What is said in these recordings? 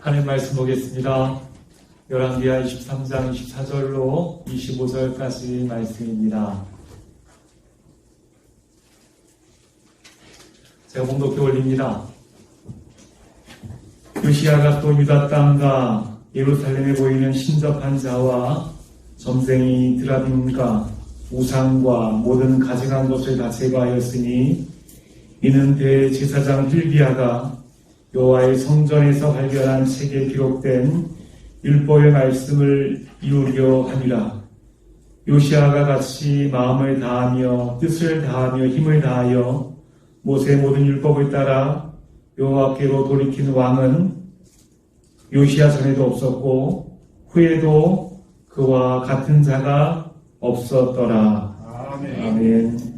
하나님 말씀 보겠습니다. 열왕기하 23장 24절로 25절까지 말씀입니다. 제가 봉독해 올립니다. 요시야가 또 유다 땅과 예루살렘에 보이는 신접한 자와 점쟁이 드라빔과 우상과 모든 가증한 것을 다 제거하였으니 이는 대제사장 hil기야가 여호와의 성전에서 발견한 책에 기록된 율법의 말씀을 이루려 함이라. 요시야가 같이 마음을 다하며 뜻을 다하며 힘을 다하여 모세의 모든 율법을 따라 여호와께로 돌이킨 왕은 요시야 전에도 없었고 후에도 그와 같은 자가 없었더라. 아멘. 아멘.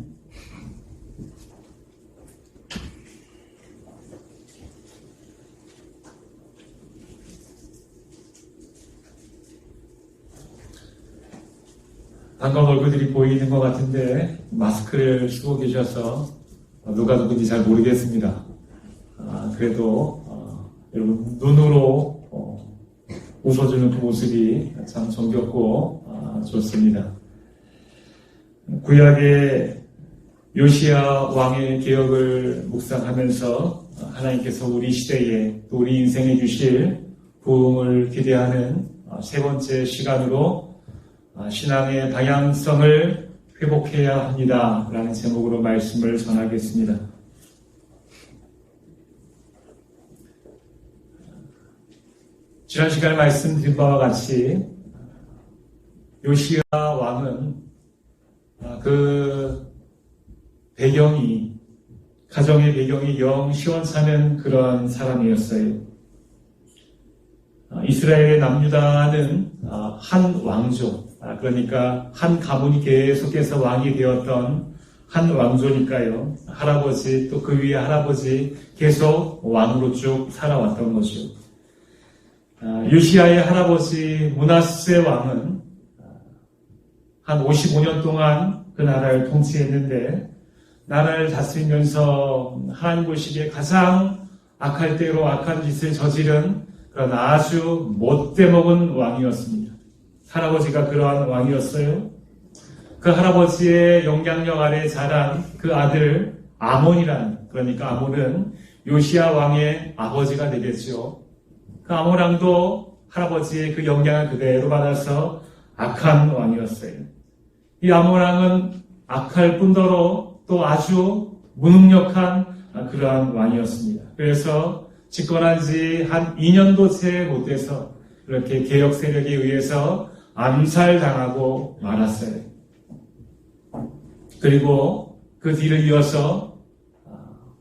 반가운 얼굴들이 보이는 것 같은데 마스크를 쓰고 계셔서 누가 누군지 잘 모르겠습니다. 그래도 여러분 눈으로 웃어주는 그 모습이 참 정겹고 좋습니다. 구약의 요시야 왕의 개혁을 묵상하면서 하나님께서 우리 시대에 또 우리 인생에 주실 부흥을 기대하는 세 번째 시간으로 신앙의 방향성을 회복해야 합니다 라는 제목으로 말씀을 전하겠습니다. 지난 시간에 말씀드린 바와 같이 요시야 왕은 그 배경이 가정의 배경이 영 시원찮은 그런 사람이었어요. 이스라엘의 남유다는 한 왕조, 그러니까 한 가문이 계속해서 왕이 되었던 한 왕조니까요. 할아버지 또 그 위에 할아버지 계속 왕으로 쭉 살아왔던 거죠. 요시야의 할아버지 므낫세 왕은 한 55년 동안 그 나라를 통치했는데 나라를 다스리면서 하나님 보시기에 가장 악할 대로 악한 짓을 저지른 그런 아주 못돼먹은 왕이었습니다. 할아버지가 그러한 왕이었어요. 그 할아버지의 영향력 아래 자란 그 아들 아몬이란, 그러니까 아몬은 요시야 왕의 아버지가 되겠죠. 그 아몬 왕도 할아버지의 그 영향을 그대로 받아서 악한 왕이었어요. 이 아몬 왕은 악할 뿐더러 또 아주 무능력한 그러한 왕이었습니다. 그래서 집권한 지 한 2년도 채 못 돼서 이렇게 개혁 세력에 의해서 암살당하고 말았어요. 그리고 그 뒤를 이어서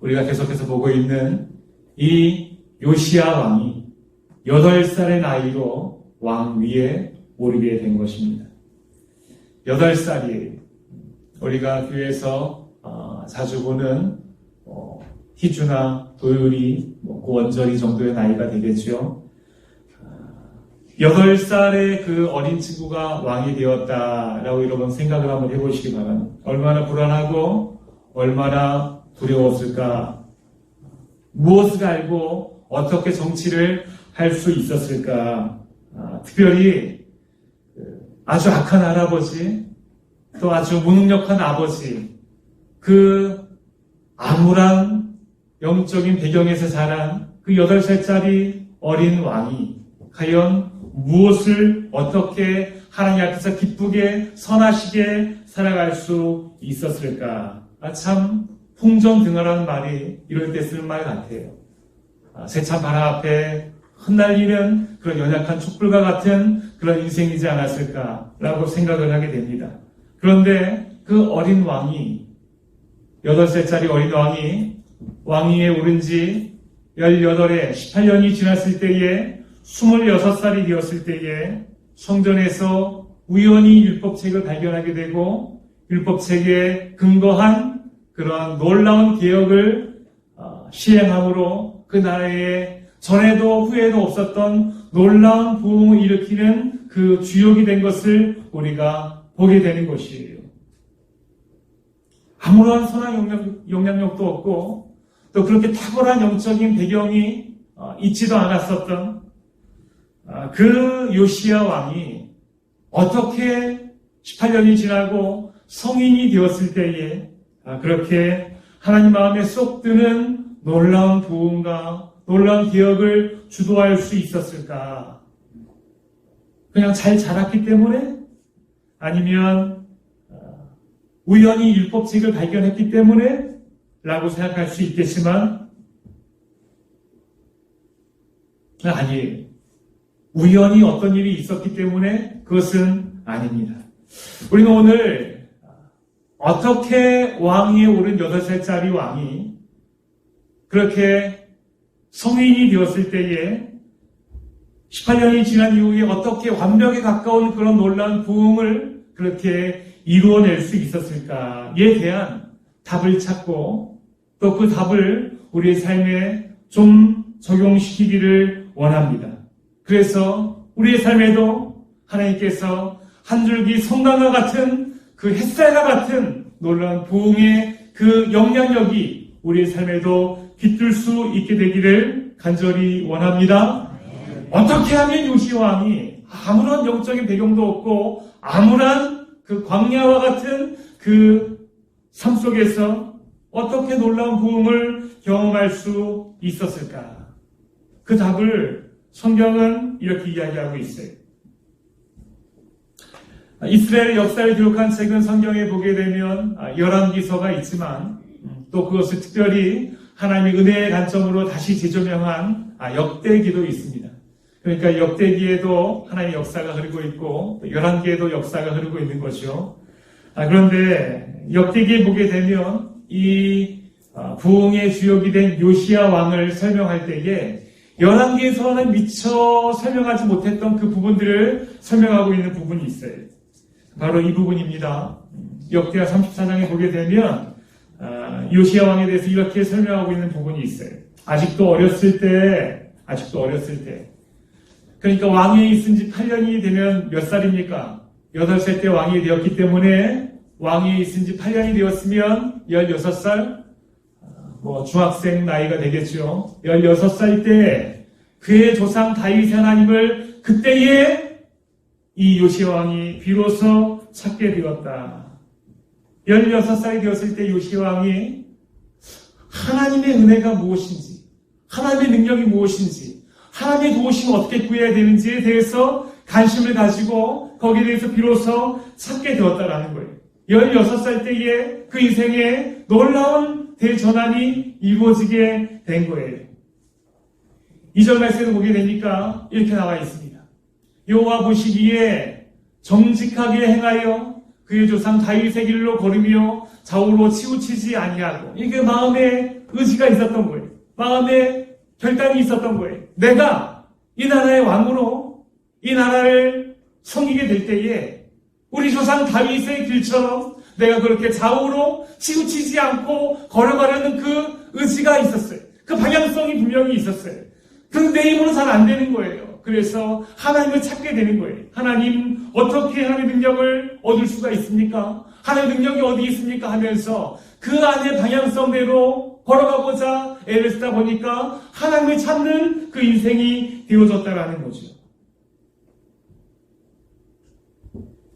우리가 계속해서 보고 있는 이 요시야 왕이 8살의 나이로 왕 위에 오르게 된 것입니다. 8살이에요. 우리가 교회에서 자주 보는 희주나 도율이 원절이 정도의 나이가 되겠죠. 8살의 그 어린 친구가 왕이 되었다라고 여러분 생각을 한번 해보시기 바랍니다. 얼마나 불안하고 얼마나 두려웠을까? 무엇을 알고 어떻게 정치를 할 수 있었을까? 특별히 아주 악한 할아버지, 또 아주 무능력한 아버지, 그 암울한 영적인 배경에서 자란 그 8살짜리 어린 왕이 과연 무엇을 어떻게 하나님 앞에서 기쁘게 선하시게 살아갈 수 있었을까? 참 풍전등화라는 말이 이럴 때 쓰는 말 같아요. 세찬 바람 앞에 흩날리는 그런 연약한 촛불과 같은 그런 인생이지 않았을까라고 생각을 하게 됩니다. 그런데 그 어린 왕이 8살짜리 어린 왕이 왕위에 오른 지 18에 18년이 지났을 때에 26살이 되었을 때에 성전에서 우연히 율법책을 발견하게 되고 율법책에 근거한 그러한 놀라운 개혁을 시행함으로 그 나라에 전에도 후에도 없었던 놀라운 부흥을 일으키는 그 주역이 된 것을 우리가 보게 되는 것이에요. 아무런 선한 영향력도 없고 또 그렇게 탁월한 영적인 배경이 있지도 않았었던 그 요시야 왕이 어떻게 18년이 지나고 성인이 되었을 때에 그렇게 하나님 마음에 쏙 드는 놀라운 부흥과 놀라운 기억을 주도할 수 있었을까? 그냥 잘 자랐기 때문에? 아니면 우연히 율법책을 발견했기 때문에? 라고 생각할 수 있겠지만 아니에요. 우연히 어떤 일이 있었기 때문에 그것은 아닙니다. 우리는 오늘 어떻게 왕위에 오른 8살짜리 왕이 그렇게 성인이 되었을 때에 18년이 지난 이후에 어떻게 완벽에 가까운 그런 놀라운 부흥을 그렇게 이루어낼 수 있었을까에 대한 답을 찾고 또 그 답을 우리의 삶에 좀 적용시키기를 원합니다. 그래서 우리의 삶에도 하나님께서 한 줄기 성당과 같은 그 햇살과 같은 놀라운 부흥의 그 영향력이 우리의 삶에도 깃들 수 있게 되기를 간절히 원합니다. 어떻게 하면 요시야 왕이 아무런 영적인 배경도 없고 아무런 그 광야와 같은 그 삶 속에서 어떻게 놀라운 부흥을 경험할 수 있었을까? 그 답을 성경은 이렇게 이야기하고 있어요. 이스라엘의 역사를 기록한 책은 성경에 보게 되면 열왕기서가 있지만 또 그것을 특별히 하나님의 은혜의 관점으로 다시 재조명한 역대기도 있습니다. 그러니까 역대기에도 하나님의 역사가 흐르고 있고 열왕기에도 역사가 흐르고 있는 것이죠. 그런데 역대기에 보게 되면 이 부흥의 주역이 된 요시야 왕을 설명할 때에 열왕기에서는 미처 설명하지 못했던 그 부분들을 설명하고 있는 부분이 있어요. 바로 이 부분입니다. 역대하 34장에 보게 되면 요시야 왕에 대해서 이렇게 설명하고 있는 부분이 있어요. 아직도 어렸을 때 그러니까 왕위에 있은 지 8년이 되면 몇 살입니까? 8살 때 왕이 되었기 때문에 왕위에 있은 지 8년이 되었으면 16살, 중학생 나이가 되겠죠. 16살 때 그의 조상 다윗의 하나님을 그때에 이 요시야 왕이 비로소 찾게 되었다. 16살이 되었을 때 요시야 왕이 하나님의 은혜가 무엇인지, 하나님의 능력이 무엇인지, 하나님의 도우심을 어떻게 구해야 되는지에 대해서 관심을 가지고 거기에 대해서 비로소 찾게 되었다라는 거예요. 16살 때에 그 인생에 놀라운 대전환이 이루어지게 된 거예요. 2절 말씀을 보게 되니까 이렇게 나와 있습니다. 여호와 보시기에 정직하게 행하여 그의 조상 다윗의 길로 걸으며 좌우로 치우치지 아니하고, 이게 마음에 의지가 있었던 거예요. 마음에 결단이 있었던 거예요. 내가 이 나라의 왕으로 이 나라를 섬기게 될 때에 우리 조상 다윗의 길처럼 내가 그렇게 좌우로 치우치지 않고 걸어가려는 그 의지가 있었어요. 그 방향성이 분명히 있었어요. 근데 내 힘으로 잘 안 되는 거예요. 그래서 하나님을 찾게 되는 거예요. 하나님, 어떻게 하나님의 능력을 얻을 수가 있습니까? 하나님의 능력이 어디 있습니까? 하면서 그 안의 방향성대로 걸어가고자 애를 쓰다 보니까 하나님을 찾는 그 인생이 되어졌다라는 거죠.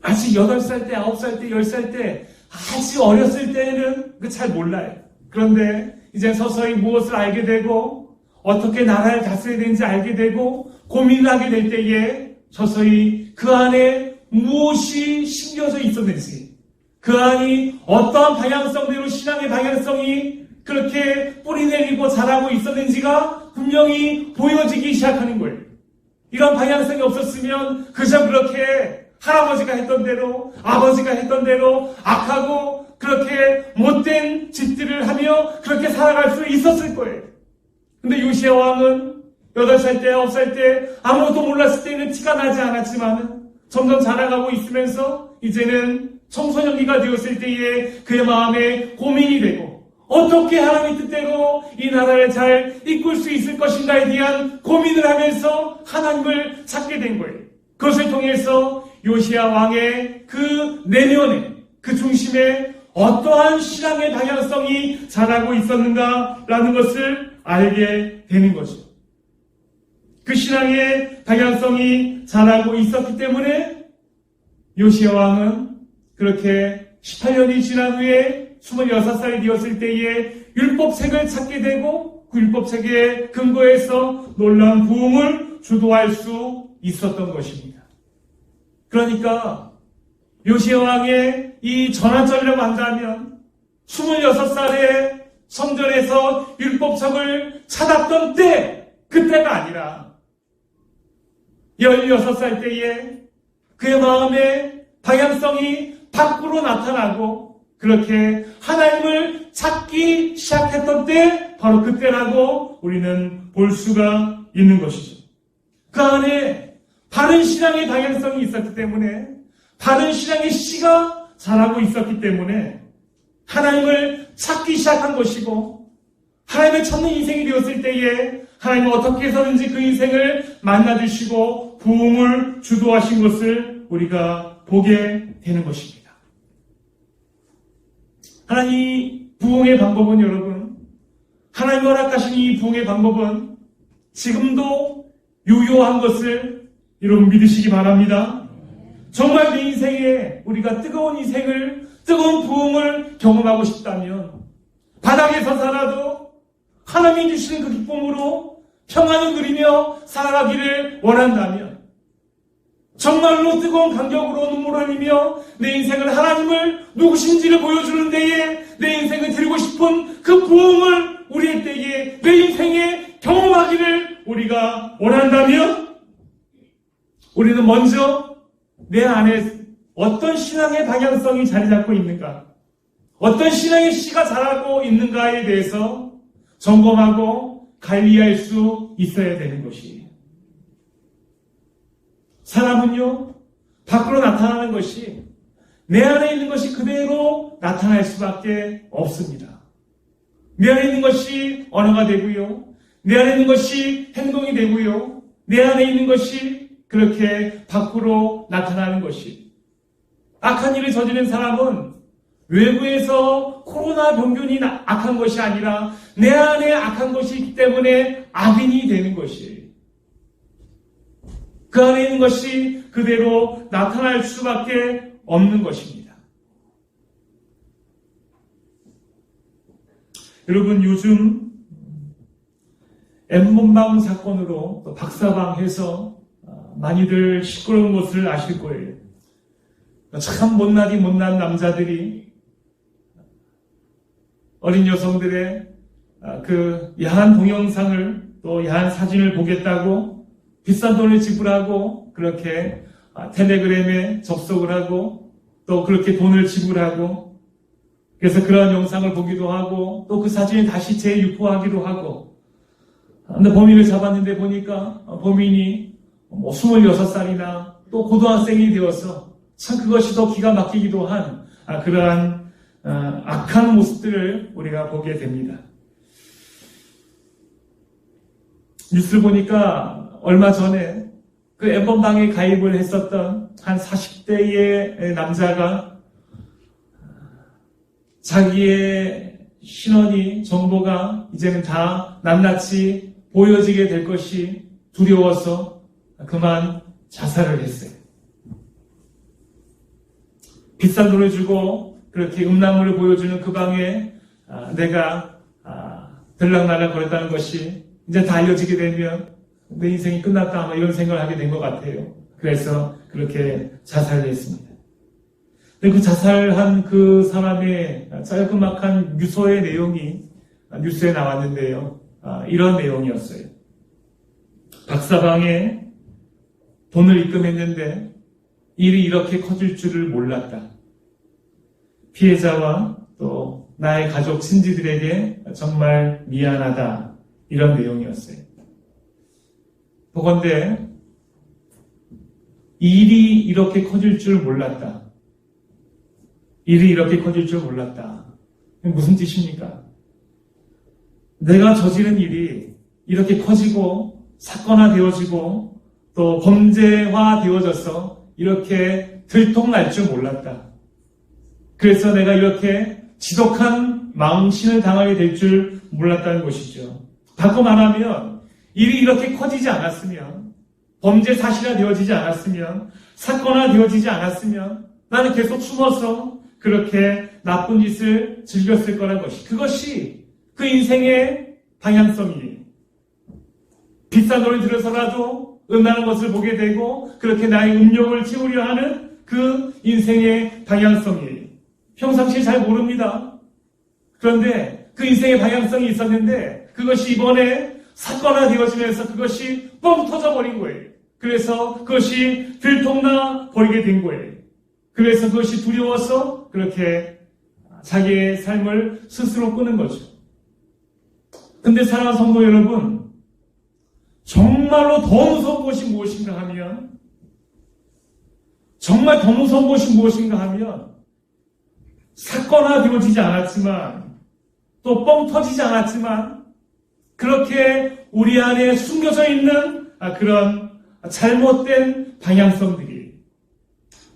아직 8살 때, 9살 때, 10살 때, 아주 어렸을 때는 잘 몰라요. 그런데 이제 서서히 무엇을 알게 되고 어떻게 나라를 다스려야 되는지 알게 되고 고민을 하게 될 때에 서서히 그 안에 무엇이 심겨져 있었는지, 그 안이 어떠한 방향성대로 신앙의 방향성이 그렇게 뿌리내리고 자라고 있었는지가 분명히 보여지기 시작하는 거예요. 이런 방향성이 없었으면 그저 그렇게 할아버지가 했던 대로, 아버지가 했던 대로 악하고 그렇게 못된 짓들을 하며 그렇게 살아갈 수 있었을 거예요. 근데 요시야 왕은 8살 때, 9살 때 아무것도 몰랐을 때는 티가 나지 않았지만 점점 자라가고 있으면서 이제는 청소년기가 되었을 때에 그의 마음에 고민이 되고 어떻게 하나님의 뜻대로 이 나라를 잘 이끌 수 있을 것인가에 대한 고민을 하면서 하나님을 찾게 된 거예요. 그것을 통해서 요시야 왕의 그 내면에, 그 중심에 어떠한 신앙의 방향성이 자라고 있었는가라는 것을 알게 되는 거죠. 그 신앙의 방향성이 자라고 있었기 때문에 요시야 왕은 그렇게 18년이 지난 후에 26살이 되었을 때에 율법책을 찾게 되고 그 율법책의 근거에서 놀라운 부흥을 주도할 수 있었던 것입니다. 그러니까 요시야 왕의 이 전환점이라고 한다면 26살에 성전에서 율법책을 찾았던 그때가 아니라 16살 때에 그의 마음의 방향성이 밖으로 나타나고 그렇게 하나님을 찾기 시작했던 때, 바로 그때라고 우리는 볼 수가 있는 것이죠. 그 안에 바른 신앙의 방향성이 있었기 때문에, 바른 신앙의 씨가 자라고 있었기 때문에 하나님을 찾기 시작한 것이고, 하나님을 찾는 인생이 되었을 때에 하나님은 어떻게 해서든지 그 인생을 만나주시고 부흥을 주도하신 것을 우리가 보게 되는 것입니다. 하나님 부흥의 방법은 여러분, 하나님이 허락하신 이 부흥의 방법은 지금도 유효한 것을 여러분 믿으시기 바랍니다. 정말 내 인생에 우리가 뜨거운 인생을, 뜨거운 부흥을 경험하고 싶다면 바닥에서 살아도 하나님이 주시는 그 기쁨으로 평안을 누리며 살아가기를 원한다면, 정말로 뜨거운 감격으로 눈물을 흘리며 내 인생을 하나님을 누구신지를 보여주는 데에 내 인생을 드리고 싶은 그 부흥을 우리의 때에 내 인생에 경험하기를 우리가 원한다면, 우리는 먼저 내 안에 어떤 신앙의 방향성이 자리 잡고 있는가, 어떤 신앙의 씨가 자라고 있는가에 대해서 점검하고 관리할 수 있어야 되는 것이에요. 사람은요, 밖으로 나타나는 것이, 내 안에 있는 것이 그대로 나타날 수밖에 없습니다. 내 안에 있는 것이 언어가 되고요, 내 안에 있는 것이 행동이 되고요, 내 안에 있는 것이 그렇게 밖으로 나타나는 것이, 악한 일을 저지른 사람은 외부에서 코로나 병균이 악한 것이 아니라 내 안에 악한 것이 있기 때문에 악인이 되는 것이에요. 그 안에 있는 것이 그대로 나타날 수밖에 없는 것입니다. 여러분, 요즘 N번방 사건으로 또 박사방 해서 많이들 시끄러운 것을 아실 거예요. 참 못난 남자들이 어린 여성들의 그 야한 동영상을, 또 야한 사진을 보겠다고 비싼 돈을 지불하고 그렇게 텔레그램에 접속을 하고 또 그렇게 돈을 지불하고, 그래서 그러한 영상을 보기도 하고 또 그 사진을 다시 재유포하기도 하고, 근데 범인을 잡았는데 보니까 범인이 26살이나 또 고등학생이 되어서 참 그것이 더 기가 막히기도 한 그러한 악한 모습들을 우리가 보게 됩니다. 뉴스를 보니까 얼마 전에 그 N번방에 가입을 했었던 한 40대의 남자가 자기의 신원이, 정보가 이제는 다 낱낱이 보여지게 될 것이 두려워서 그만 자살을 했어요. 비싼 돈을 주고 그렇게 음란물을 보여주는 그 방에 내가 들락날락 거렸다는 것이 이제 다 알려지게 되면 내 인생이 끝났다, 아마 이런 생각을 하게 된 것 같아요. 그래서 그렇게 자살을 했습니다. 근데 그 자살한 그 사람의 짤막한 유서의 내용이 뉴스에 나왔는데요. 이런 내용이었어요. 박사방에 돈을 입금했는데 일이 이렇게 커질 줄을 몰랐다. 피해자와 또 나의 가족, 친지들에게 정말 미안하다. 이런 내용이었어요. 보건대 일이 이렇게 커질 줄 몰랐다. 일이 이렇게 커질 줄 몰랐다. 무슨 뜻입니까? 내가 저지른 일이 이렇게 커지고 사건화 되어지고 또 범죄화 되어져서 이렇게 들통날 줄 몰랐다. 그래서 내가 이렇게 지독한 망신을 당하게 될 줄 몰랐다는 것이죠. 바꿔 말하면 일이 이렇게 커지지 않았으면, 범죄 사실화 되어지지 않았으면, 사건화 되어지지 않았으면 나는 계속 숨어서 그렇게 나쁜 짓을 즐겼을 거란 것이, 그것이 그 인생의 방향성이에요. 비싼 돈을 들여서라도 음란한 것을 보게 되고 그렇게 나의 음욕을 채우려 하는 그 인생의 방향성이에요. 평상시에 잘 모릅니다. 그런데 그 인생의 방향성이 있었는데 그것이 이번에 사건화 되어지면서 그것이 뻥 터져버린 거예요. 그래서 그것이 들통나 버리게 된 거예요. 그래서 그것이 두려워서 그렇게 자기의 삶을 스스로 끄는 거죠. 근데 사랑하는 성도 여러분, 정말로 더 무서운 것이 무엇인가 하면, 정말 더 무서운 것이 무엇인가 하면, 사건화 되어지지 않았지만, 또 뻥 터지지 않았지만, 그렇게 우리 안에 숨겨져 있는 그런 잘못된 방향성들이,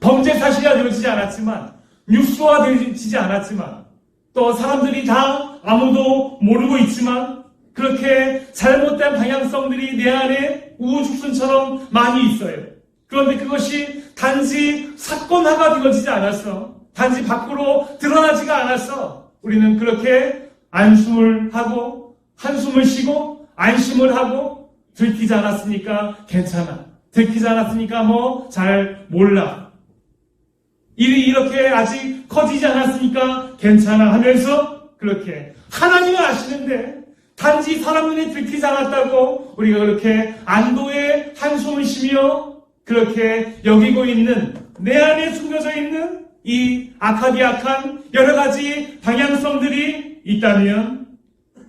범죄 사실화 되어지지 않았지만, 뉴스화 되어지지 않았지만, 또 사람들이 다 아무도 모르고 있지만, 그렇게 잘못된 방향성들이 내 안에 우후죽순처럼 많이 있어요. 그런데 그것이 단지 사건화가 되어지지 않았어. 단지 밖으로 드러나지가 않았어. 우리는 그렇게 안심을 하고, 한숨을 쉬고, 안심을 하고, 들키지 않았으니까 괜찮아. 들키지 않았으니까 잘 몰라. 일이 이렇게 아직 커지지 않았으니까 괜찮아 하면서 그렇게 하나님은 아시는데 단지 사람 눈에 들키지 않았다고 우리가 그렇게 안도의 한숨을 쉬며 그렇게 여기고 있는, 내 안에 숨겨져 있는 이 악한 여러 가지 방향성들이 있다면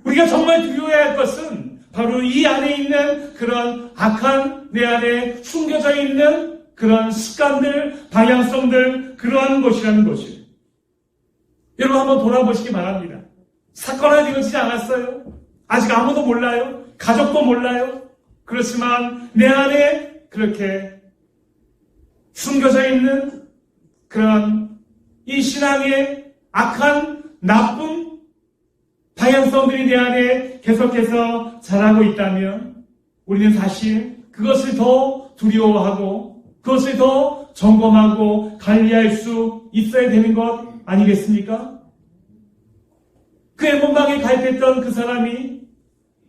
우리가 정말 두려워해야 할 것은 바로 이 안에 있는 그런 악한, 내 안에 숨겨져 있는 그런 습관들, 방향성들, 그러한 것이라는 것이에요. 여러분 한번 돌아보시기 바랍니다. 사건화 되어지지 않았어요. 아직 아무도 몰라요. 가족도 몰라요. 그렇지만 내 안에 그렇게 숨겨져 있는 그런 이 신앙의 악한, 나쁜 방향성들이 내 안에 계속해서 자라고 있다면 우리는 사실 그것을 더 두려워하고 그것을 더 점검하고 관리할 수 있어야 되는 것 아니겠습니까? 그 엠본방에 가입했던 그 사람이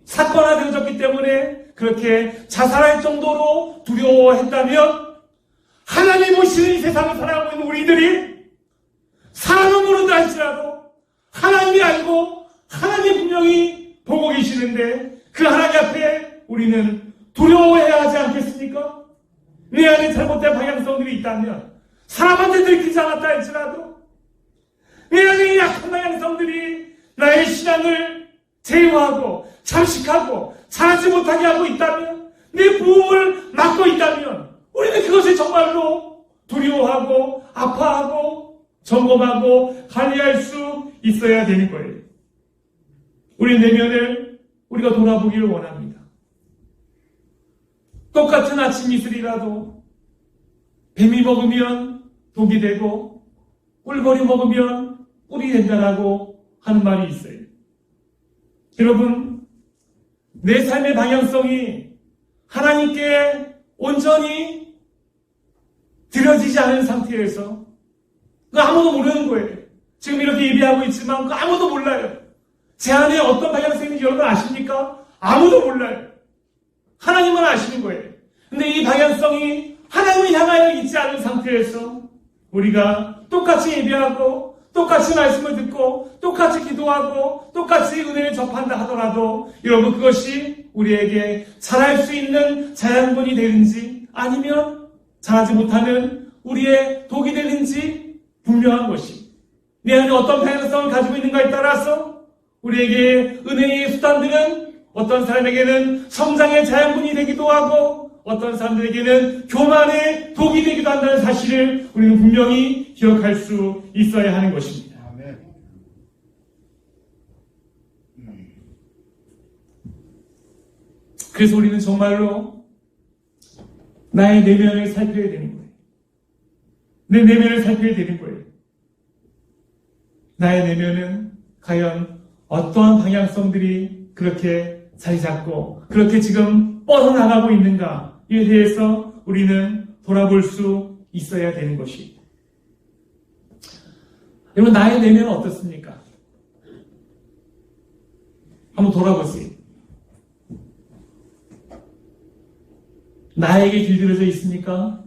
사건화되어졌기 때문에 그렇게 자살할 정도로 두려워했다면 하나님 오시는 이 세상을 살아가고 있는 우리들이 사람은 모른다 할지라도 하나님이 알고 하나님이 분명히 보고 계시는데 그 하나님 앞에 우리는 두려워해야 하지 않겠습니까? 내 안에 잘못된 방향성들이 있다면 사람한테 들키지 않았다 할지라도 내 안에 약한 방향성들이 나의 신앙을 제어하고 잠식하고 자라지 못하게 하고 있다면, 내 부흥을 막고 있다면 우리는 그것을 정말로 두려워하고 아파하고 점검하고 관리할 수 있어야 되는 거예요. 우리 내면을 우리가 돌아보기를 원합니다. 똑같은 아침 이슬이라도 뱀이 먹으면 독이 되고 꿀벌이 먹으면 꿀이 된다라고 하는 말이 있어요. 여러분, 내 삶의 방향성이 하나님께 온전히 드려지지 않은 상태에서 그 아무도 모르는 거예요. 지금 이렇게 예배하고 있지만 그 아무도 몰라요. 제 안에 어떤 방향성인지 여러분 아십니까? 아무도 몰라요. 하나님만 아시는 거예요. 근데 이 방향성이 하나님을 향하여 있지 않은 상태에서 우리가 똑같이 예배하고 똑같이 말씀을 듣고 똑같이 기도하고 똑같이 은혜를 접한다 하더라도 여러분 그것이 우리에게 잘할 수 있는 자양분이 되는지 아니면 잘하지 못하는 우리의 독이 되는지 분명한 것이, 내 안에 어떤 방향성을 가지고 있는가에 따라서 우리에게 은혜의 수단들은 어떤 사람에게는 성장의 자양분이 되기도 하고 어떤 사람들에게는 교만의 독이 되기도 한다는 사실을 우리는 분명히 기억할 수 있어야 하는 것입니다. 그래서 우리는 정말로 나의 내면을 살펴야 되는 거예요. 내 내면을 살펴야 되는 거예요. 나의 내면은 과연 어떠한 방향성들이 그렇게 자리 잡고 그렇게 지금 뻗어나가고 있는가에 대해서 우리는 돌아볼 수 있어야 되는 것이. 여러분, 나의 내면은 어떻습니까? 한번 돌아보세요. 나에게 길들여져 있습니까?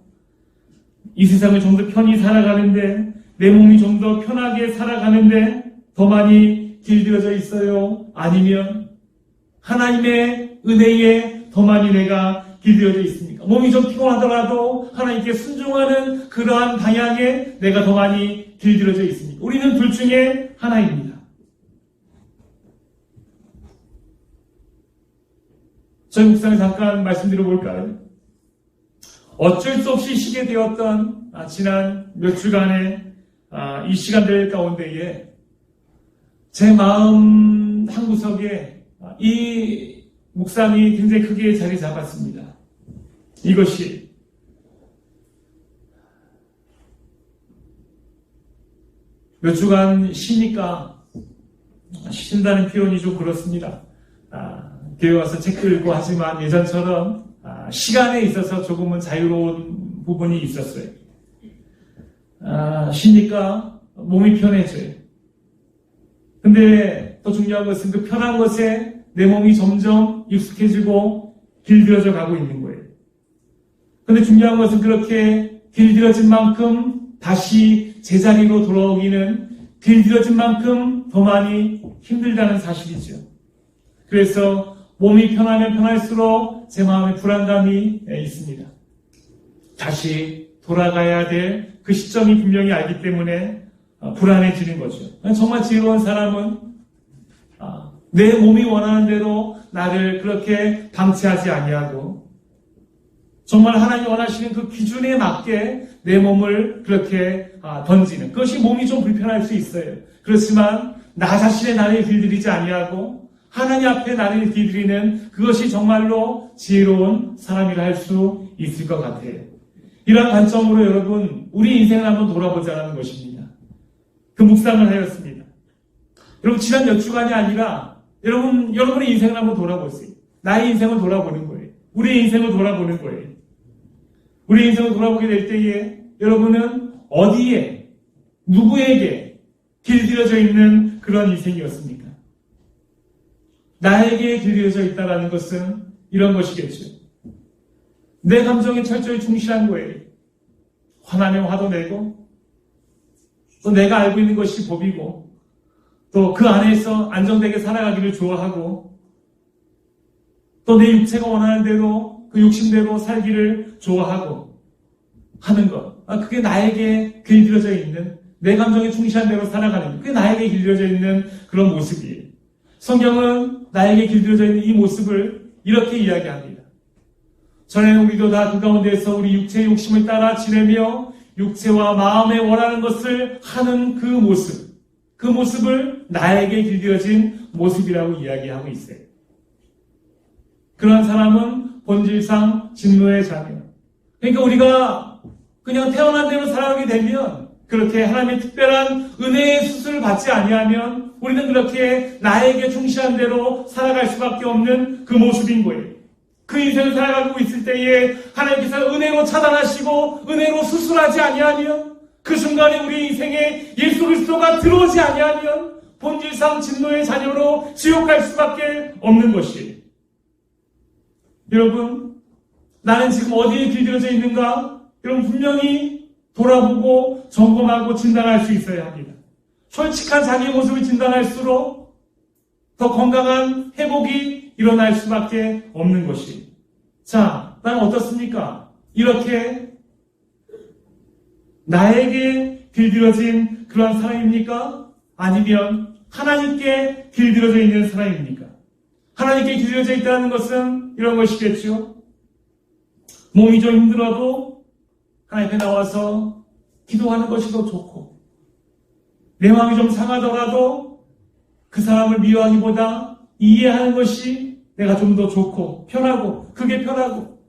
이 세상을 좀 더 편히 살아가는데, 내 몸이 좀 더 편하게 살아가는데 더 많이 길들여져 있어요? 아니면 하나님의 은혜에 더 많이 내가 길들여져 있습니까? 몸이 좀 피곤하더라도 하나님께 순종하는 그러한 방향에 내가 더 많이 길들여져 있습니까? 우리는 둘 중에 하나입니다. 저희 묵상을 잠깐 말씀드려볼까요? 어쩔 수 없이 쉬게 되었던 지난 몇 주간의 이 시간들 가운데에 제 마음 한구석에 이 묵상이 굉장히 크게 자리 잡았습니다. 이것이 몇 주간 쉬니까, 쉰다는 표현이 좀 그렇습니다. 교회 와서 책도 읽고 하지만 예전처럼 시간에 있어서 조금은 자유로운 부분이 있었어요. 쉬니까 몸이 편해져요. 근데 더 중요한 것은 그 편한 것에 내 몸이 점점 익숙해지고 길들여져 가고 있는 거예요. 근데 중요한 것은 그렇게 길들여진 만큼 다시 제자리로 돌아오기는 길들여진 만큼 더 많이 힘들다는 사실이죠. 그래서 몸이 편하면 편할수록 제 마음에 불안감이 있습니다. 다시 돌아가야 될 그 시점이 분명히 알기 때문에 불안해지는 거죠. 정말 지혜로운 사람은 내 몸이 원하는 대로 나를 그렇게 방치하지 아니하고 정말 하나님이 원하시는 그 기준에 맞게 내 몸을 그렇게 던지는, 그것이 몸이 좀 불편할 수 있어요. 그렇지만 나 자신의 나를 길들이지 아니하고 하나님 앞에 나를 길들이는 그것이 정말로 지혜로운 사람이라 할 수 있을 것 같아요. 이러한 관점으로 여러분, 우리 인생을 한번 돌아보자는 것입니다. 그 묵상을 하였습니다. 여러분, 지난 몇 주간이 아니라 여러분의 인생을 한번 돌아보세요. 나의 인생을 돌아보는 거예요. 우리의 인생을 돌아보는 거예요. 우리의 인생을 돌아보게 될 때에 여러분은 어디에, 누구에게 길들여져 있는 그런 인생이었습니까? 나에게 길들여져 있다는 것은 이런 것이겠죠. 내 감정에 철저히 충실한 거예요. 화나면 화도 내고, 또 내가 알고 있는 것이 법이고, 또 그 안에서 안정되게 살아가기를 좋아하고, 또 내 육체가 원하는 대로 그 욕심대로 살기를 좋아하고 하는 것. 그게 나에게 길들여져 있는, 내 감정에 충실한 대로 살아가는 것. 그게 나에게 길들여져 있는 그런 모습이에요. 성경은 나에게 길들여져 있는 이 모습을 이렇게 이야기합니다. 전에는 우리도 다 그 가운데서 우리 육체의 욕심을 따라 지내며 육체와 마음에 원하는 것을 하는 그 모습을 나에게 길들여진 모습이라고 이야기하고 있어요. 그런 사람은 본질상 진노의 자녀. 그러니까 우리가 그냥 태어난 대로 살아가게 되면, 그렇게 하나님의 특별한 은혜의 수술을 받지 아니하면 우리는 그렇게 나에게 충실한 대로 살아갈 수밖에 없는 그 모습인 거예요. 그 인생을 살아가고 있을 때에 하나님께서 은혜로 차단하시고 은혜로 수술하지 아니하면, 그 순간에 우리 인생에 예수 그리스도가 들어오지 아니하면 본질상 진노의 자녀로 지옥 갈 수밖에 없는 것이에요. 여러분, 나는 지금 어디에 길들여져 있는가? 여러분, 분명히 돌아보고 점검하고 진단할 수 있어야 합니다. 솔직한 자기의 모습을 진단할수록 더 건강한 회복이 일어날 수밖에 없는 것이. 자, 나는 어떻습니까? 이렇게 나에게 길들여진 그런 사람입니까? 아니면 하나님께 길들여져 있는 사람입니까? 하나님께 길들여져 있다는 것은 이런 것이겠죠. 몸이 좀 힘들어도 하나님 앞에 나와서 기도하는 것이 더 좋고, 내 마음이 좀 상하더라도 그 사람을 미워하기보다 이해하는 것이 내가 좀 더 좋고 편하고, 그게 편하고,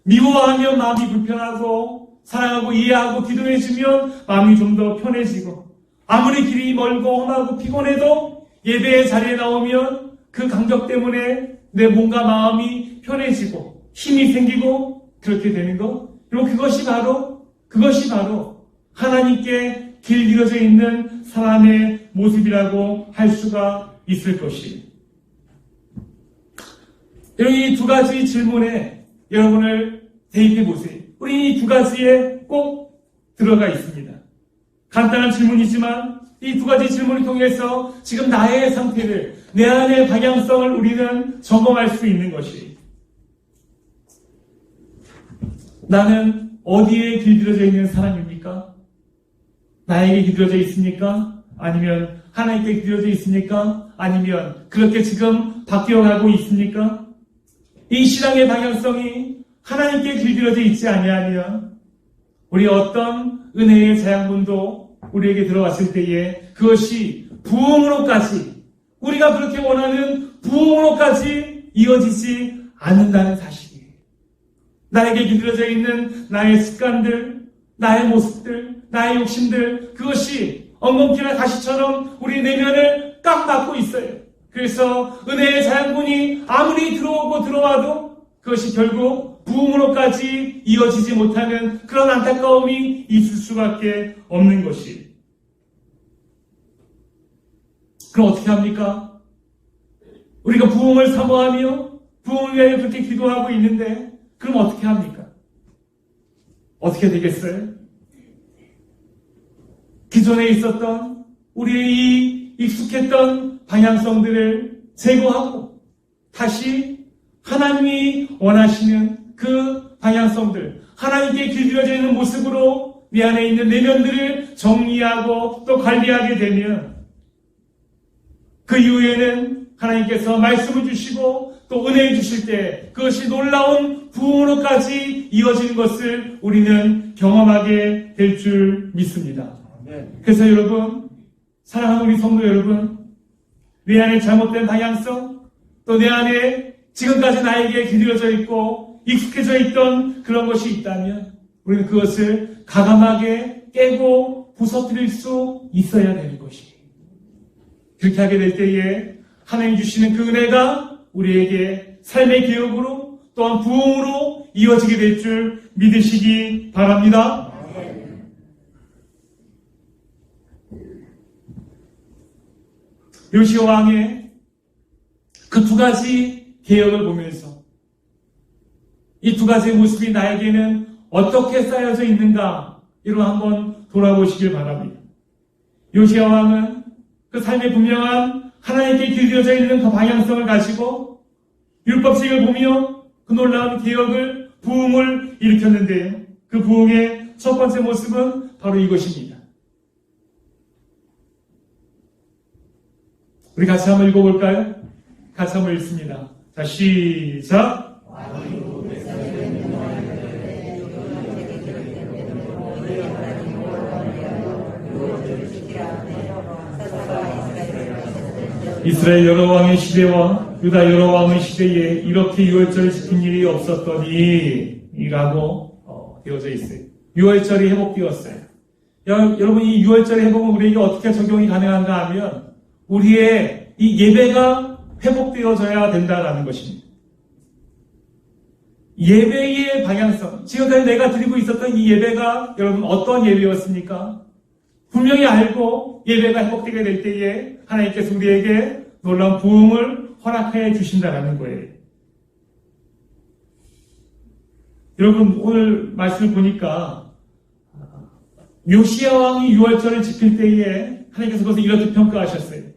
미워하면 마음이 불편하고 사랑하고 이해하고 기도해주면 마음이 좀 더 편해지고, 아무리 길이 멀고 험하고 피곤해도 예배의 자리에 나오면 그 감격 때문에 내 몸과 마음이 편해지고 힘이 생기고 그렇게 되는 것. 그리고 그것이 바로 하나님께 길들여져 있는 사람의 모습이라고 할 수가 있을 것이에요. 이 두 가지 질문에 여러분을 대입해 보세요. 우리 이 두 가지에 꼭 들어가 있습니다. 간단한 질문이지만 이 두 가지 질문을 통해서 지금 나의 상태를, 내 안의 방향성을 우리는 점검할 수 있는 것이에요. 나는 어디에 길들여져 있는 사람입니까? 나에게 길들여져 있습니까? 아니면 하나님께 길들여져 있습니까? 아니면 그렇게 지금 바뀌어가고 있습니까? 이 신앙의 방향성이 하나님께 길들여져 있지 아니하면 우리 어떤 은혜의 자양분도 우리에게 들어왔을 때에 그것이 부흥으로까지, 우리가 그렇게 원하는 부흥으로까지 이어지지 않는다는 사실이에요. 나에게 길들여져 있는 나의 습관들, 나의 모습들, 나의 욕심들, 그것이 엉겅퀴나 가시처럼 우리 내면을 꽉 막고 있어요. 그래서 은혜의 자양분이 아무리 들어오고 들어와도 그것이 결국 부흥으로까지 이어지지 못하는 그런 안타까움이 있을 수밖에 없는 것이에요. 그럼 어떻게 합니까? 우리가 부흥을 사모하며 부흥을 위하여 그렇게 기도하고 있는데 그럼 어떻게 합니까? 어떻게 되겠어요? 기존에 있었던 우리의 이 익숙했던 방향성들을 제거하고 다시 하나님이 원하시는 그 방향성들, 하나님께 길들여져 있는 모습으로 내 안에 있는 내면들을 정리하고 또 관리하게 되면 그 이후에는 하나님께서 말씀을 주시고 또 은혜 주실 때 그것이 놀라운 부흥으로까지 이어지는 것을 우리는 경험하게 될 줄 믿습니다. 그래서 여러분, 사랑하는 우리 성도 여러분, 내 안에 잘못된 방향성, 또 내 안에 지금까지 나에게 길들여져 있고 익숙해져 있던 그런 것이 있다면 우리는 그것을 가감하게 깨고 부서뜨릴 수 있어야 되는 것이에요. 그렇게 하게 될 때에 하나님 주시는 그 은혜가 우리에게 삶의 개혁으로 또한 부흥으로 이어지게 될 줄 믿으시기 바랍니다. 요시야 왕의 그 두 가지 개혁을 보면서 이 두 가지의 모습이 나에게는 어떻게 쌓여져 있는가 이로 한번 돌아보시길 바랍니다. 요시야 왕은 그 삶의 분명한 하나님께 길들여져 있는 그 방향성을 가지고 율법책을 보며 그 놀라운 개혁을, 부흥을 일으켰는데요. 그 부흥의 첫 번째 모습은 바로 이것입니다. 우리 같이 한번 읽어볼까요? 같이 한번 읽습니다. 자, 시작! 이스라엘 여러 왕의 시대와 유다 여러 왕의 시대에 이렇게 유월절을 지킨 일이 없었더니 이라고 되어져 있어요. 유월절이 회복되었어요. 여러분, 이 유월절의 회복은 우리에게 어떻게 적용이 가능한가 하면 우리의 이 예배가 회복되어져야 된다라는 것입니다. 예배의 방향성, 지금까지 내가 드리고 있었던 이 예배가 여러분 어떤 예배였습니까? 분명히 알고 예배가 회복되게 될 때에 하나님께서 우리에게 놀라운 부흥을 허락해 주신다는 거예요. 여러분, 오늘 말씀을 보니까 요시야 왕이 유월절을 지킬 때에 하나님께서 그것을 이렇게 평가하셨어요.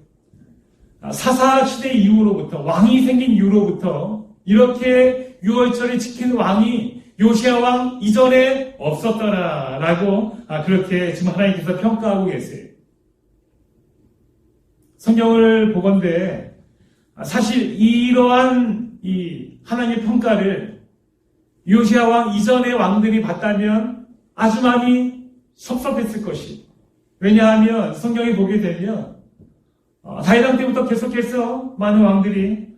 사사 시대 이후로부터, 왕이 생긴 이후로부터 이렇게 유월절을 지킨 왕이 요시야 왕 이전에 없었더라라고 그렇게 지금 하나님께서 평가하고 계세요. 성경을 보건대 사실 이러한 이 하나님의 평가를 요시야 왕 이전의 왕들이 봤다면 아주 많이 섭섭했을 것이. 왜냐하면 성경에 보게 되면 다윗 왕 때부터 계속해서 많은 왕들이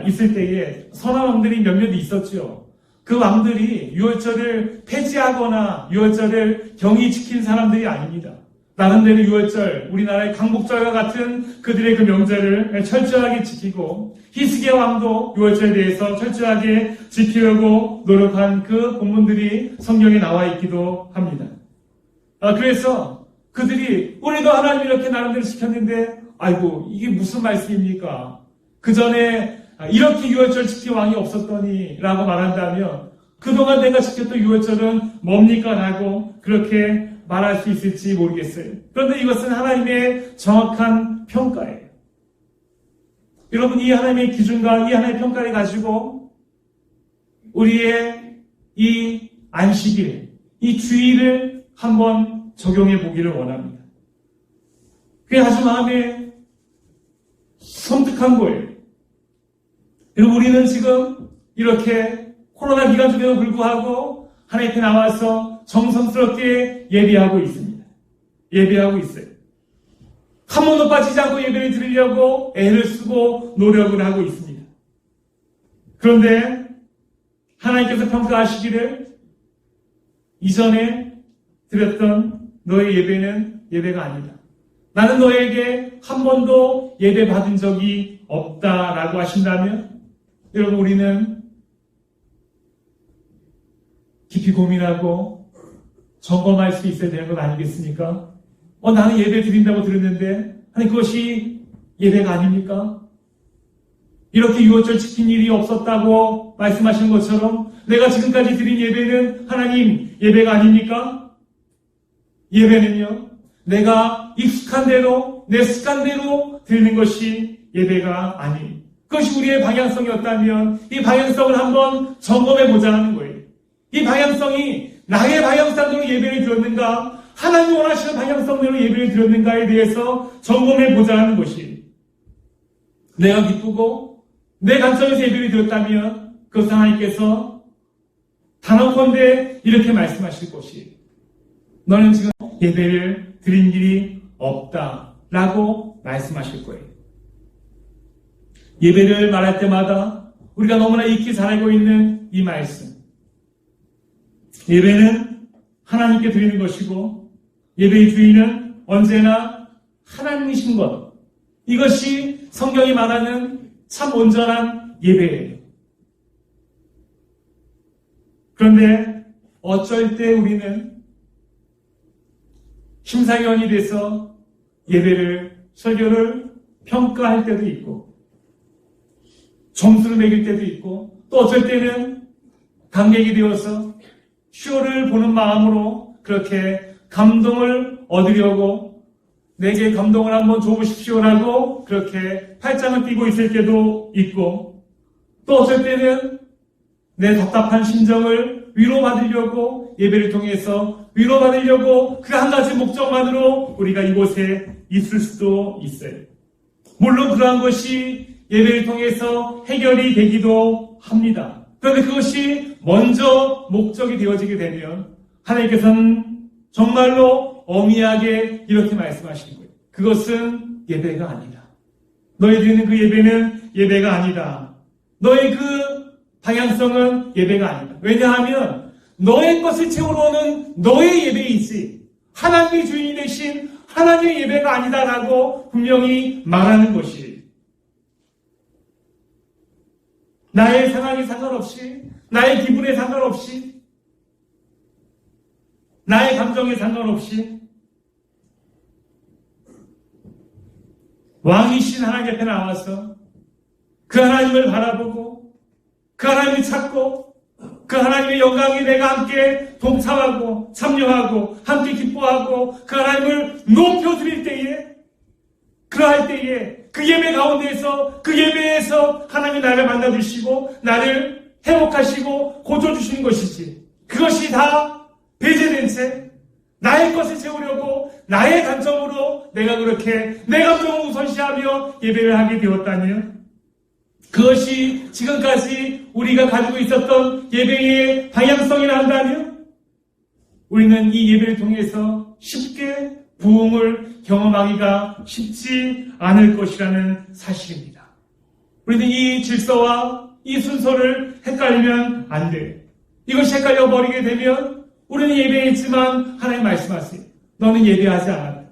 있을 때에 선한 왕들이 몇몇 있었죠. 그 왕들이 유월절을 폐지하거나 유월절을 경히 지킨 사람들이 아닙니다. 나름대로 유월절, 우리나라의 강복절과 같은 그들의 그 명절을 철저하게 지키고 히스기야 왕도 유월절에 대해서 철저하게 지키려고 노력한 그 본문들이 성경에 나와 있기도 합니다. 그래서 그들이 우리도 하나님 이렇게 나름대로 지켰는데 아이고 이게 무슨 말씀입니까? 그 전에 이렇게 유월절 지킨 왕이 없었더니 라고 말한다면 그동안 내가 지켰던 유월절은 뭡니까? 라고 그렇게 말할 수 있을지 모르겠어요. 그런데 이것은 하나님의 정확한 평가예요. 여러분, 이 하나님의 기준과 이 하나님의 평가를 가지고 우리의 이 안식일, 이 주일을 한번 적용해 보기를 원합니다. 그게 아주 마음에 섬뜩한 거예요. 여러분, 우리는 지금 이렇게 코로나 기간 중에도 불구하고 하나님 앞에 나와서 정성스럽게 예배하고 있습니다. 예배하고 있어요. 한 번도 빠지지 않고 예배를 드리려고 애를 쓰고 노력을 하고 있습니다. 그런데 하나님께서 평가하시기를 이전에 드렸던 너의 예배는 예배가 아니다. 나는 너에게 한 번도 예배 받은 적이 없다라고 하신다면 여러분 우리는 깊이 고민하고 점검할 수 있어야 되는 것 아니겠습니까? 나는 예배 드린다고 들었는데 아니 그것이 예배가 아닙니까? 이렇게 유월절 지킨 일이 없었다고 말씀하신 것처럼 내가 지금까지 드린 예배는 하나님 예배가 아닙니까? 예배는요 내가 익숙한 대로 내 습관대로 드리는 것이 예배가 아니 그것이 우리의 방향성이었다면 이 방향성을 한번 점검해보자 하는 거예요. 이 방향성이 나의 방향성대로 예배를 드렸는가 하나님 원하시는 방향성대로 예배를 드렸는가에 대해서 점검해보자 하는 것이 내가 기쁘고 내 관점에서 예배를 드렸다면 그것은 하나님께서 단언컨대 이렇게 말씀하실 것이 너는 지금 예배를 드린 일이 없다라고 말씀하실 거예요. 예배를 말할 때마다 우리가 너무나 익히 잘 알고 있는 이 말씀 예배는 하나님께 드리는 것이고 예배의 주인은 언제나 하나님이신 것 이것이 성경이 말하는 참 온전한 예배예요. 그런데 어쩔 때 우리는 심사위원이 돼서 예배를 설교를 평가할 때도 있고 점수를 매길 때도 있고 또 어쩔 때는 관객이 되어서 쇼를 보는 마음으로 그렇게 감동을 얻으려고 내게 감동을 한번 줘보십시오라고 그렇게 팔짱을 끼고 있을 때도 있고 또 어쩔 때는 내 답답한 심정을 위로받으려고 예배를 통해서 위로받으려고 그 한 가지 목적만으로 우리가 이곳에 있을 수도 있어요. 물론 그러한 것이 예배를 통해서 해결이 되기도 합니다. 그런데 그것이 먼저 목적이 되어지게 되면 하나님께서는 정말로 엄히하게 이렇게 말씀하시는 거예요. 그것은 예배가 아니다. 너희 드리는 그 예배는 예배가 아니다. 너의 그 방향성은 예배가 아니다. 왜냐하면 너의 것을 채우러 오는 너의 예배이지 하나님의 주인이 되신 하나님의 예배가 아니다라고 분명히 말하는 것이 나의 상황에 상관없이 나의 기분에 상관없이 나의 감정에 상관없이 왕이신 하나님 앞에 나와서 그 하나님을 바라보고 그 하나님을 찾고 그 하나님의 영광에 내가 함께 동참하고 참여하고 함께 기뻐하고 그 하나님을 높여드릴 때에 그러할 때에 그 예배 가운데에서 그 예배에서 하나님이 나를 만나주시고 나를 회복하시고 고쳐주시는 것이지 그것이 다 배제된 채 나의 것을 채우려고 나의 관점으로 내가 그렇게 내 감정을 우선시하며 예배를 하게 되었다면 그것이 지금까지 우리가 가지고 있었던 예배의 방향성이라 한다면 우리는 이 예배를 통해서 쉽게 부흥을 경험하기가 쉽지 않을 것이라는 사실입니다. 우리는 이 질서와 이 순서를 헷갈리면 안 돼요. 이것이 헷갈려 버리게 되면 우리는 예배했지만 하나님 말씀하세요. 너는 예배하지 않았다.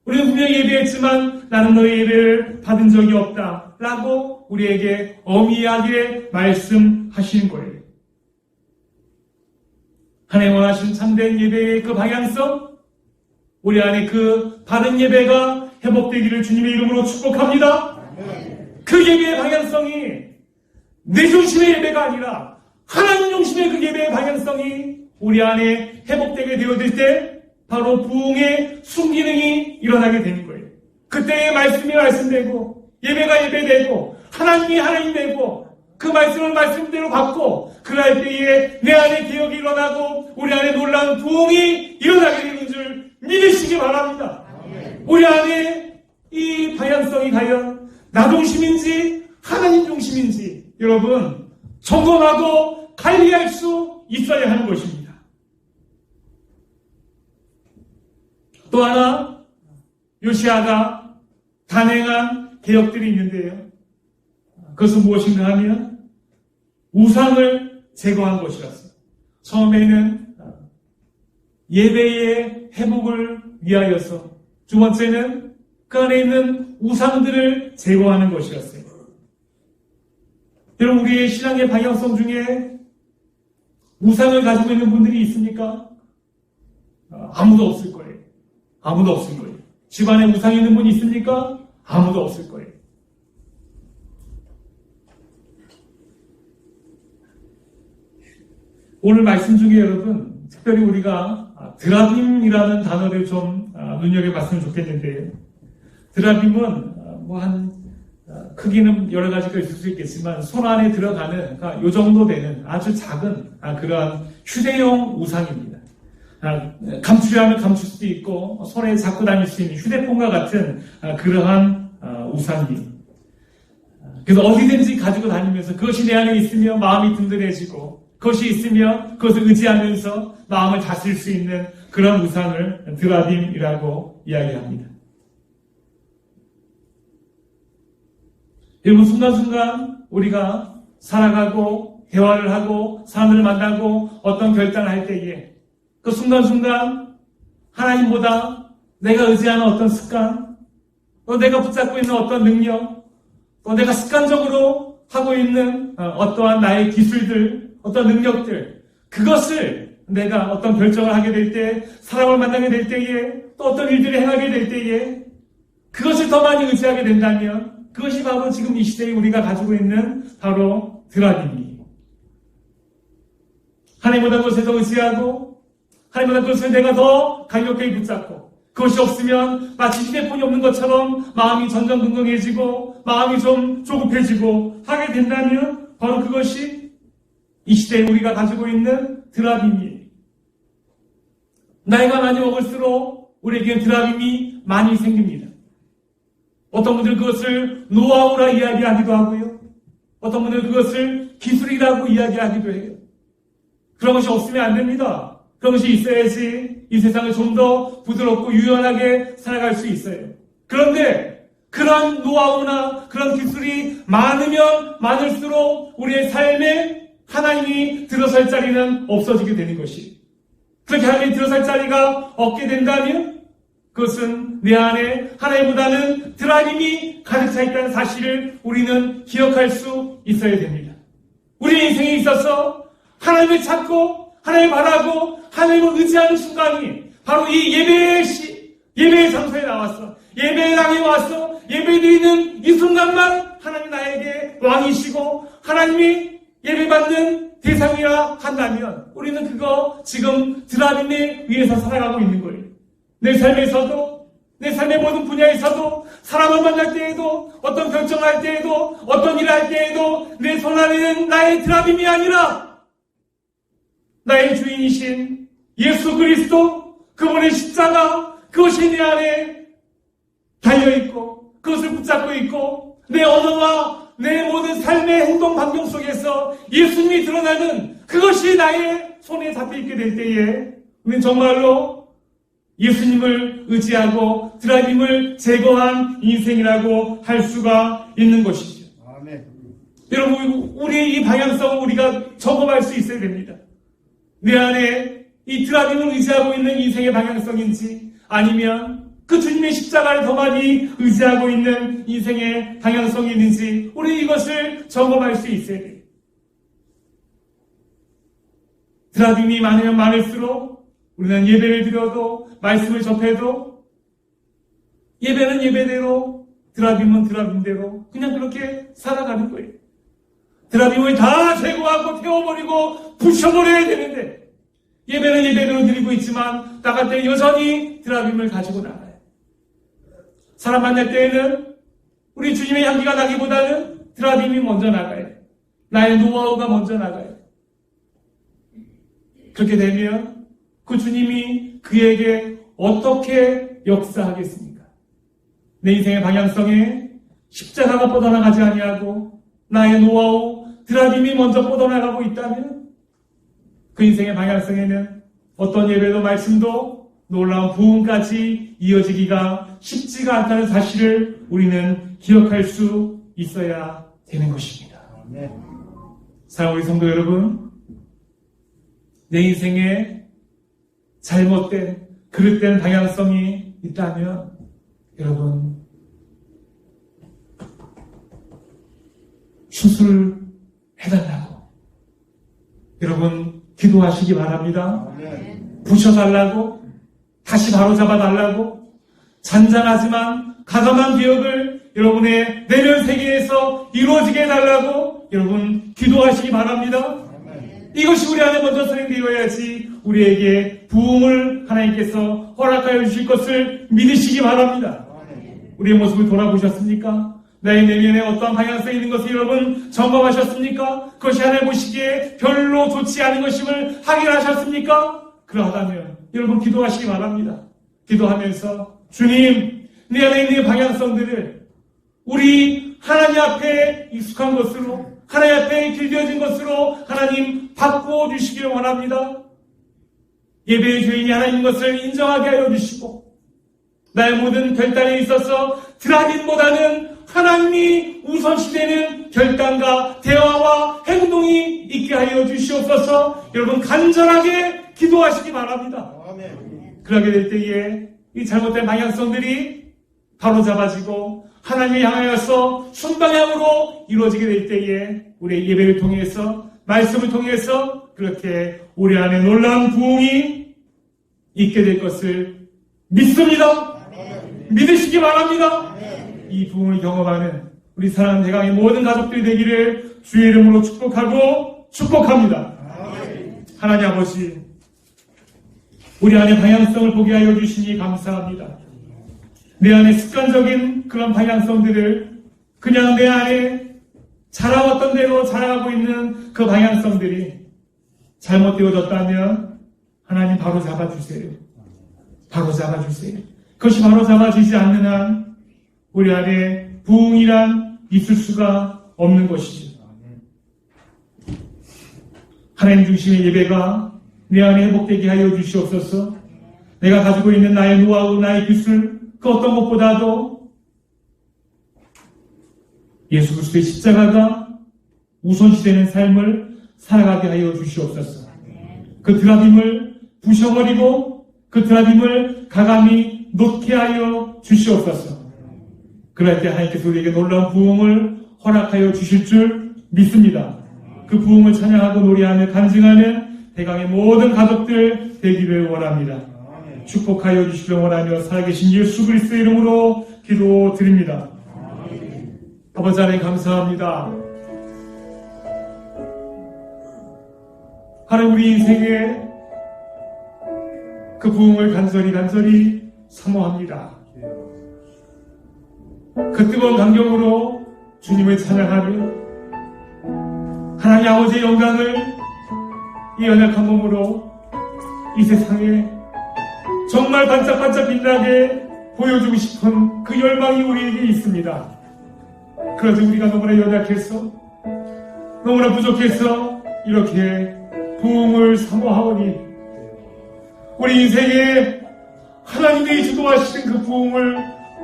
우리는 분명히 예배했지만 나는 너의 예배를 받은 적이 없다 라고 우리에게 엄히하게 말씀하시는 거예요. 하나님 원하시는 참된 예배의 그 방향성, 우리 안에 그 바른 예배가 회복되기를 주님의 이름으로 축복합니다. 그 예배의 방향성이 내 중심의 예배가 아니라 하나님 중심의 그 예배의 방향성이 우리 안에 회복되게 되어질 때 바로 부흥의 순기능이 일어나게 되는 거예요. 그때 말씀이 말씀되고 예배가 예배되고 하나님이 하나님 되고 그 말씀을 말씀대로 받고 그날 때에 내 안에 기억이 일어나고 우리 안에 놀라운 부흥이 일어나게 되는 줄 믿으시기 바랍니다. 우리 안에 이 방향성이 과연 나 중심인지 하나님 중심인지 여러분 점검하고 관리할 수 있어야 하는 것입니다. 또 하나 요시아가 단행한 개혁들이 있는데요. 그것은 무엇인가 하면 우상을 제거한 것이었습니다. 처음에는 예배의 회복을 위하여서, 두 번째는 그 안에 있는 우상들을 제거하는 것이었어요. 여러분, 우리의 신앙의 방향성 중에 우상을 가지고 있는 분들이 있습니까? 아무도 없을 거예요. 아무도 없을 거예요. 집안에 우상이 있는 분이 있습니까? 아무도 없을 거예요. 오늘 말씀 중에 여러분, 특별히 우리가 드라빔이라는 단어를 좀 눈여겨봤으면 좋겠는데요. 드라빔은 크기는 여러 가지가 있을 수 있겠지만 손 안에 들어가는 요 정도 되는 아주 작은 그러한 휴대용 우상입니다. 감추려면 감출 수도 있고 손에 잡고 다닐 수 있는 휴대폰과 같은 그러한 우상입니다. 그래서 어디든지 가지고 다니면서 그것이 내 안에 있으면 마음이 든든해지고 그것이 있으면 그것을 의지하면서 마음을 다스릴 수 있는 그런 우상을 드라빔이라고 이야기합니다. 여러분, 순간순간 우리가 살아가고 대화를 하고 사람들을 만나고 어떤 결단을 할 때에 그 순간순간 하나님보다 내가 의지하는 어떤 습관, 또 내가 붙잡고 있는 어떤 능력, 또 내가 습관적으로 하고 있는 어떠한 나의 기술들, 어떤 능력들, 그것을 내가 어떤 결정을 하게 될 때, 사람을 만나게 될 때에, 또 어떤 일들을 행하게 될 때에 그것을 더 많이 의지하게 된다면 그것이 바로 지금 이 시대에 우리가 가지고 있는 바로 드라빔이에요. 하나님보다 그것을 더 의지하고 하나님보다 그것을 내가 더 강력하게 붙잡고 그것이 없으면 마치 휴대폰이 없는 것처럼 마음이 전전긍긍해지고 마음이 좀 조급해지고 하게 된다면 바로 그것이 이 시대에 우리가 가지고 있는 드라빔이에요. 나이가 많이 먹을수록 우리에게 드라빔이 많이 생깁니다. 어떤 분들은 그것을 노하우라 이야기하기도 하고요. 어떤 분들은 그것을 기술이라고 이야기하기도 해요. 그런 것이 없으면 안 됩니다. 그런 것이 있어야지 이 세상을 좀 더 부드럽고 유연하게 살아갈 수 있어요. 그런데 그런 노하우나 그런 기술이 많으면 많을수록 우리의 삶에 하나님이 들어설 자리는 없어지게 되는 것이. 그렇게 하나님이 들어설 자리가 없게 된다면 그것은 내 안에 하나님보다는 드라빔이 가득 차 있다는 사실을 우리는 기억할 수 있어야 됩니다. 우리의 인생에 있어서 하나님을 찾고 하나님을 바라고 하나님을 의지하는 순간이 바로 이 예배의 장소에 나와서 예배의 당에 와서 예배드리는 이 순간만 하나님 나에게 왕이시고 하나님이 예배받는 대상이라 한다면 우리는 그거 지금 드라빔에 위해서 살아가고 있는 거예요. 내 삶에서도 내 삶의 모든 분야에서도 사람을 만날 때에도 어떤 결정을 할 때에도 어떤 일을 할 때에도 내 손 안에는 나의 드라빔이 아니라 나의 주인이신 예수 그리스도 그분의 십자가 그것이 내 안에 달려있고 그것을 붙잡고 있고 내 언어와 내 모든 삶의 행동 반경 속에서 예수님이 드러나는 그것이 나의 손에 잡혀있게 될 때에 우리는 정말로 예수님을 의지하고 드라빔을 제거한 인생이라고 할 수가 있는 것이죠. 아멘. 여러분, 우리의 이 방향성을 우리가 점검할 수 있어야 됩니다. 내 안에 이 드라빔을 의지하고 있는 인생의 방향성인지 아니면 그 주님의 십자가를 더 많이 의지하고 있는 인생의 방향성이 있는지 우리 이것을 점검할 수 있어야 돼요. 드라빔이 많으면 많을수록 우리는 예배를 드려도 말씀을 접해도 예배는 예배대로 드라빔은 드라빔대로 그냥 그렇게 살아가는 거예요. 드라빔을 다 제거하고 태워버리고 부셔버려야 되는데 예배는 예배대로 드리고 있지만 나갈 때 여전히 드라빔을 가지고 나가요. 사람 만날 때에는 우리 주님의 향기가 나기보다는 드라빔이 먼저 나가요. 나의 노하우가 먼저 나가요. 그렇게 되면 그 주님이 그에게 어떻게 역사하겠습니까? 내 인생의 방향성에 십자가가 뻗어나가지 아니하고 나의 노하우, 드라빔이 먼저 뻗어나가고 있다면 그 인생의 방향성에는 어떤 예배도 말씀도 놀라운 부흥까지 이어지기가 쉽지가 않다는 사실을 우리는 기억할 수 있어야 되는 것입니다. 사랑하는 우리 성도 여러분, 내 인생에 잘못된 그릇된 방향성이 있다면 여러분 수술해달라고 여러분 기도하시기 바랍니다. 부셔달라고 다시 바로잡아달라고 잔잔하지만 가감한 기억을 여러분의 내면 세계에서 이루어지게 해달라고 여러분 기도하시기 바랍니다. 이것이 우리 안에 먼저 선행되어야지 우리에게 부흥을 하나님께서 허락하여 주실 것을 믿으시기 바랍니다. 우리의 모습을 돌아보셨습니까? 나의 내면에 어떠한 방향성이 있는 것을 여러분 점검하셨습니까? 그것이 하나님 보시기에 별로 좋지 않은 것임을 확인하셨습니까? 그러하다면 여러분 기도하시기 바랍니다. 기도하면서 주님, 내 안에 있는 방향성들을 우리 하나님 앞에 익숙한 것으로 하나님 앞에 길들여진 것으로 하나님 바꾸어 주시기를 원합니다. 예배의 주인이 하나님인 것을 인정하게 하여 주시고 나의 모든 결단에 있어서 드라빔보다는 하나님이 우선시되는 결단과 대화와 행동이 있게 하여 주시옵소서. 여러분 간절하게 기도하시기 바랍니다. 그러게 될 때에 이 잘못된 방향성들이 바로잡아지고 하나님을 향하여서 순방향으로 이루어지게 될 때에 우리의 예배를 통해서 말씀을 통해서 그렇게 우리 안에 놀라운 부흥이 있게 될 것을 믿습니다. 믿으시기 바랍니다. 이 부흥을 경험하는 우리 사랑하는 대강의 모든 가족들이 되기를 주의 이름으로 축복하고 축복합니다. 하나님 아버지, 우리 안에 방향성을 보게 하여 주시니 감사합니다. 내 안에 습관적인 그런 방향성들을 그냥 내 안에 자라왔던 대로 자라가고 있는 그 방향성들이 잘못되어졌다면 하나님 바로 잡아주세요. 바로 잡아주세요. 그것이 바로 잡아지지 않는 한 우리 안에 부흥이란 있을 수가 없는 것이죠. 하나님 중심의 예배가 내 안에 회복되게 하여 주시옵소서. 내가 가지고 있는 나의 노하우, 나의 기술, 그 어떤 것보다도 예수 그리스도의 십자가가 우선시되는 삶을 살아가게 하여 주시옵소서. 그 드라빔을 부셔버리고 그 드라빔을 가감히 놓게 하여 주시옵소서. 그럴 때 하나님께서 우리에게 놀라운 부흥을 허락하여 주실 줄 믿습니다. 그 부흥을 찬양하고 노래하며 간증하는 대강의 모든 가족들 되기를 원합니다. 축복하여 주시길 원하며 살아계신 예수 그리스도의 이름으로 기도드립니다. 아버지 하나님 감사합니다. 하나님 우리 인생에 그 부흥을 간절히 사모합니다. 그 뜨거운 감격으로 주님을 찬양하며 하나님 아버지의 영광을 이 연약한 몸으로 이 세상에 정말 반짝반짝 빛나게 보여주고 싶은 그 열망이 우리에게 있습니다. 그런데 우리가 너무나 연약해서 너무나 부족해서 이렇게 부흥을 사모하오니 우리 인생에 하나님이 주도하시는 그 부흥을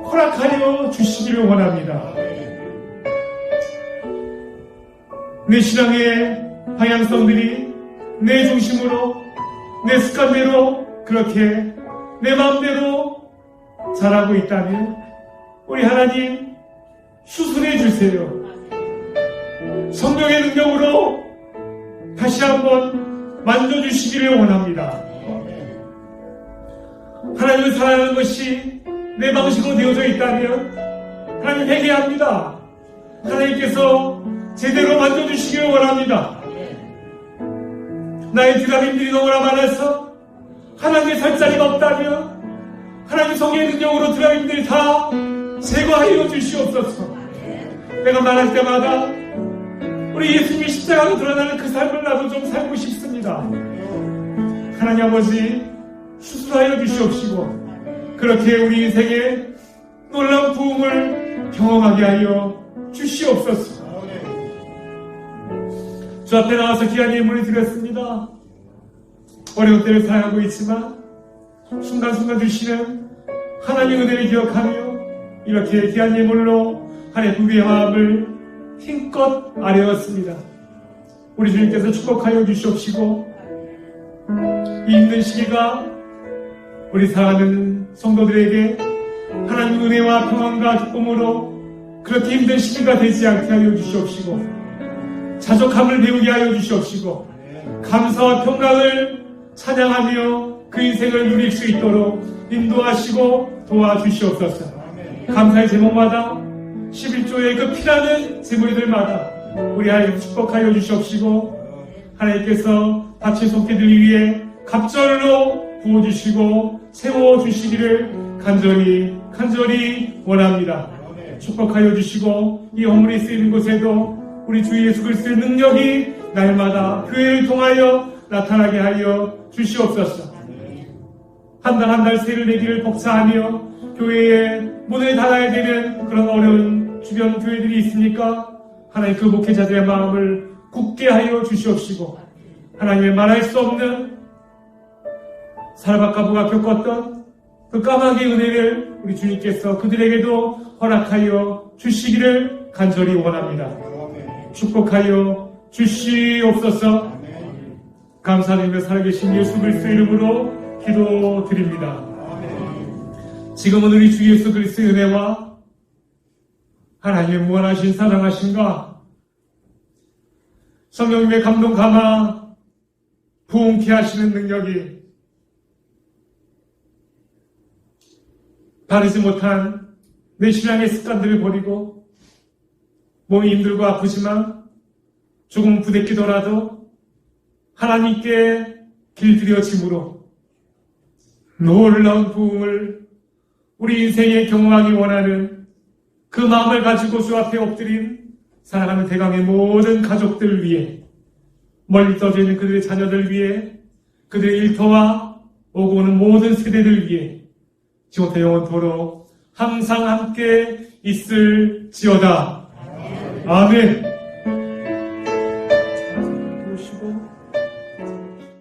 허락하여 주시기를 원합니다. 내 신앙의 방향성들이 내 중심으로 내 습관대로 그렇게 내 마음대로 잘하고 있다면 우리 하나님 수술해 주세요. 성령의 능력으로 다시 한번 만져주시기를 원합니다. 하나님을 사랑하는 것이 내 방식으로 되어져 있다면 하나님 회개합니다. 하나님께서 제대로 만져주시기를 원합니다. 나의 드라님들이 너무나 많아서 하나님의 살 자리가 없다면 하나님 성령의 능력으로 드라님들이 다 제거하여 주시옵소서. 내가 말할 때마다 우리 예수님이 십자가로 드러나는 그 삶을 나도 좀 살고 싶습니다. 하나님 아버지 수술하여 주시옵시고 그렇게 우리 인생에 놀라운 부흥을 경험하게 하여 주시옵소서. 주 앞에 나와서 귀한 예물을 드렸습니다. 어려운 때를 살아가고 있지만 순간순간 주시는 하나님의 은혜를 기억하며 이렇게 귀한 예물로 하나님의 우리의 마음을 힘껏 아뢰었습니다. 우리 주님께서 축복하여 주시옵시고 이 힘든 시기가 우리 사랑하는 성도들에게 하나님의 은혜와 평안과 기쁨으로 그렇게 힘든 시기가 되지 않게 하여 주시옵시고 자족함을 배우게 하여 주시옵시고 감사와 평강을 찬양하며 그 인생을 누릴 수 있도록 인도하시고 도와주시옵소서. 감사의 제목마다 11조의 그 피나는 제물들마다 우리 하나님 축복하여 주시옵시고 하나님께서 다친 손길들 위해 갑절로 부어주시고 채워주시기를 간절히 원합니다. 축복하여 주시고 이 헌물이 쓰이는 곳에도 우리 주 예수 그리스도의 능력이 날마다 교회를 통하여 나타나게 하여 주시옵소서. 한 달 한 달 세를 내기를 복사하며 교회에 문을 닫아야 되는 그런 어려운 주변 교회들이 있으니까 하나님 그 목회자들의 마음을 굳게 하여 주시옵시고 하나님의 말할 수 없는 사라바카부가 겪었던 그 까마귀의 은혜를 우리 주님께서 그들에게도 허락하여 주시기를 간절히 원합니다. 축복하여 주시옵소서. 감사드리며 살아계신 예수 그리스도의 이름으로 기도드립니다. 지금은 우리 주 예수 그리스도의 은혜와 하나님의 무한하신 사랑하심과 성령님의 감동 감화 부흥케 하시는 능력이 바르지 못한 내 신앙의 습관들을 버리고 몸이 힘들고 아프지만 조금 부대끼더라도 하나님께 길들여짐으로 놀라운 부흥을 우리 인생에 경험하기 원하는 그 마음을 가지고 주 앞에 엎드린 사랑하는 대강의 모든 가족들 위해 멀리 떠져 있는 그들의 자녀들 위해 그들의 일터와 오고 오는 모든 세대들 위해 지금부터 영원토록 항상 함께 있을지어다. 아멘.